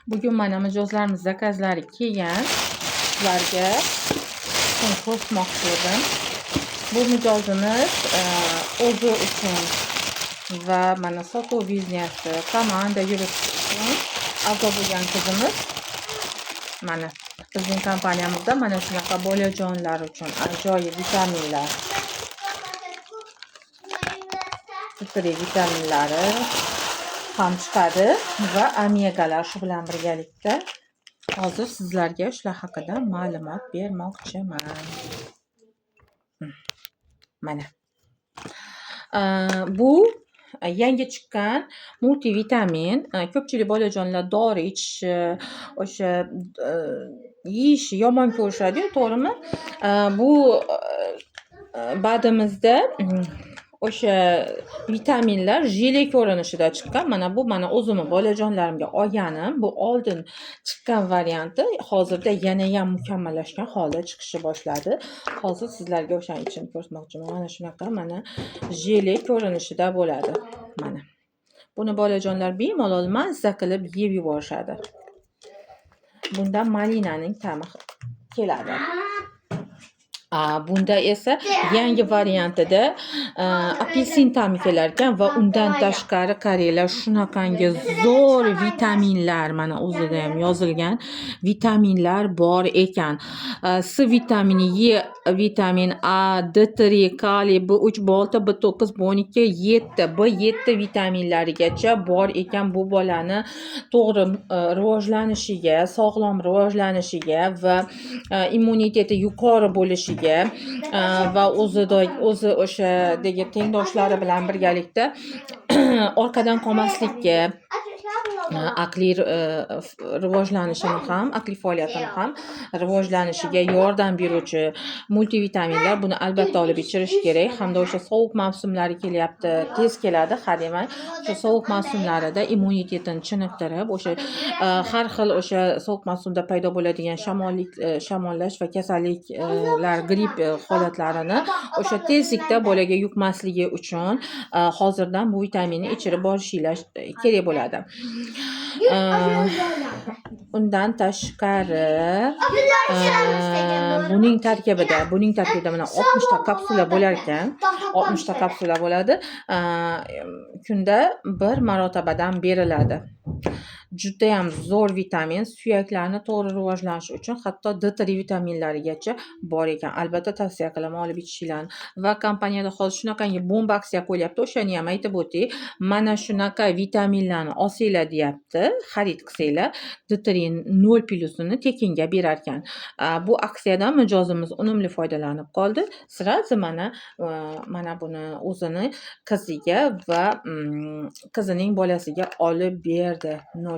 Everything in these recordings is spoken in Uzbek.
Bugun mana mijozlarimiz zakazlari kelgan. Sizlarga shuni ko'rsatmoqchi edim. Bu mijozimiz o'zi uchun va mana sotuv biznesi, komanda yuritish uchun a'zo bo'lgan qizimiz. Mana bizning kompaniyamizda mana shunaqa bolajonlar uchun ajoyib vitaminlar, vitaminlari ham chiqadi va omegalar shu bilan birgalikda. Hozir sizlarga shular haqida ma'lumot bermoqchiman. Mana bu yangi chiqqan multivitamin. Ko'pchilik bolajonlar dori ichishi, o'sha yeyishi yomon ko'rishadi-yu, to'g'rimi? Bu badimizda o'sha vitaminlar jele ko'rinishida chiqqan. Mana bu o'zimni bolajonlarimga olganim. Bu oldin chiqqan varianti hozirda yana ham mukammallashgan holda chiqishni boshladi. Hozir sizlarga o'shaning uchun ko'rsatmoqchiman. Mana shunaqa jele ko'rinishida bo'ladi. Mana. Buni bolajonlar bemalol mazza qilib yeb yuborishadi. Bunda malinaning ta'mi keladi. Bunda esa yangi variantida apelsin ta'mi kelar ekan va undan tashqari qaranglar, shunaqangi zo'r vitaminlar, mana o'zida ham yozilgan vitaminlar bor ekan. C vitamini, E vitamin, A, D3, kaliy, B3, B6, B9, B12, 7, B7 vitaminlarigacha bor ekan. Bu bolani to'g'ri rivojlanishiga, sog'lom rivojlanishiga va immuniteti yuqori bo'lishiga va o'zi o'shadagi tengdoshlari bilan birgalikda orqadan qolmaslikka, aqliy rivojlanishini ham, aqliy faoliyatini ham rivojlanishiga yordam beruvchi multivitaminlar. Buni albatta olib ichirish kerak. Hamda o'sha sovuq mavsumlari kelyapti, tez keladi, hademay. O'sha sovuq mavsumlarida immunitetini chiniqtirib, o'sha har xil o'sha sovuq mavsumda paydo bo'ladigan shamollash va kasalliklar, gripp holatlarini o'sha tezlikda bolaga yuqmasligi uchun hozirdan bu vitaminni ichirib borishinglar kerak bo'ladi. Undan tashqari buning tarkibida mana 60 ta kapsula bo'lar ekan. 60 ta kapsula bo'ladi. Kunda bir marotabadan beriladi. Juda ham zo'r vitamin, suyaklarni to'g'ri rivojlanishi uchun hatto D3 vitaminlarigacha bor ekan. Albatta tavsiya qilaman olib ichishingizni. Va kompaniyada hozir shunaqangi bomba aksiya qo'yapti. O'shani ham aytib o'tay. Mana shunaqa vitaminlarni olsanglar deyapti, xarid qilsanglar, D3 0+ tekinga berar ekan. Bu aksiyadan mijozimiz unumli foydalanib qoldi. Sirazi mana buni o'zini qiziga va qizining bolasiga olib berdi. 0+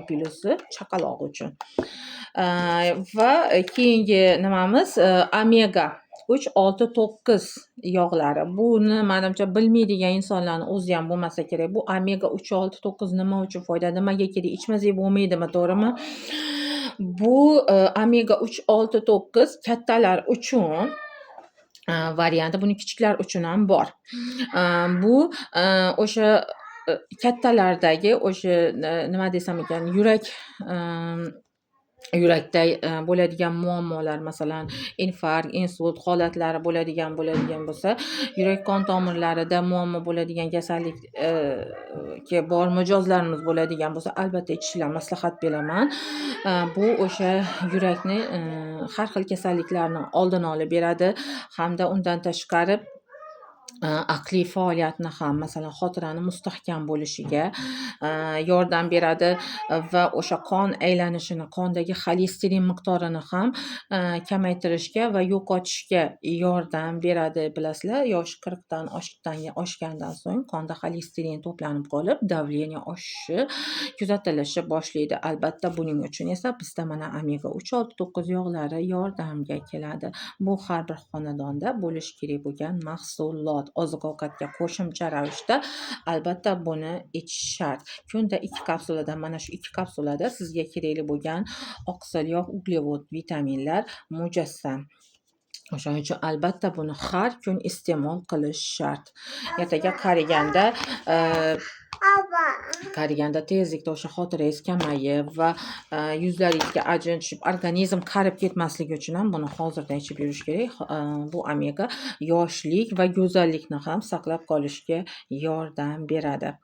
chaqaloq uchun. Va keyingi nimamiz omega 3, 6, 9 yog'lari. Buni menimcha bilmaydigan insonlarning o'zi ham bo'lmasa kerak. Bu omega 3, 6, 9 nima uchun foyda, nimaga kerak, ichmasak bo'lmaydimi, to'g'rimi? Bu omega 3, 6, 9 kattalar uchun varianti, buni kichiklar uchun ham bor. Bu o'sha kattalardagi o'sha nima desam ekan, yurakda bo'ladigan muammolar, masalan, infarkt, insult holatlari bo'ladigan bo'lsa, yurak qon tomirlarida muammo bo'ladigan kasallikka bor mijozlarimiz bo'ladigan bo'lsa, albatta ichishingizni maslahat beraman. Bu o'sha yurakni har xil kasalliklarning oldini olib beradi hamda undan tashqari aqliy faoliyatni ham, masalan, xotirani mustahkam bo'lishiga yordam beradi va o'sha qon aylanishini, qondagi xolesterin miqdorini ham kamaytirishga va yo'qotishga yordam beradi. Bilasizlar, yosh 40 dan oshgandan so'ng qonda xolesterin to'planib qolib, davleniya oshishi kuzatilishi boshlaydi. Albatta buning uchun esa bizda mana omega 3, 6, 9 yog'lari yordamga keladi. Bu har bir xonadonda bo'lishi kerak bo'lgan mahsulot. Oziq-ovqatga qo'shimcha ravishda albatta buni ichish shart. Kunda 2 kapsuladan, mana shu 2 kapsulada sizga kerakli bo'lgan oqsil yog', uglevod, vitaminlar mujassam. O'shaning uchun albatta buni har kun iste'mol qilish shart. Ertaga qariganda qariganda tezlikda o'sha xotirangiz kamayib va yuzlaringizga ajin tushib, organizm qarib ketmasligi uchun ham buni hozirdan ichib yurish kerak. Bu omega yoshlik va go'zallikni ham saqlab qolishga yordam beradi.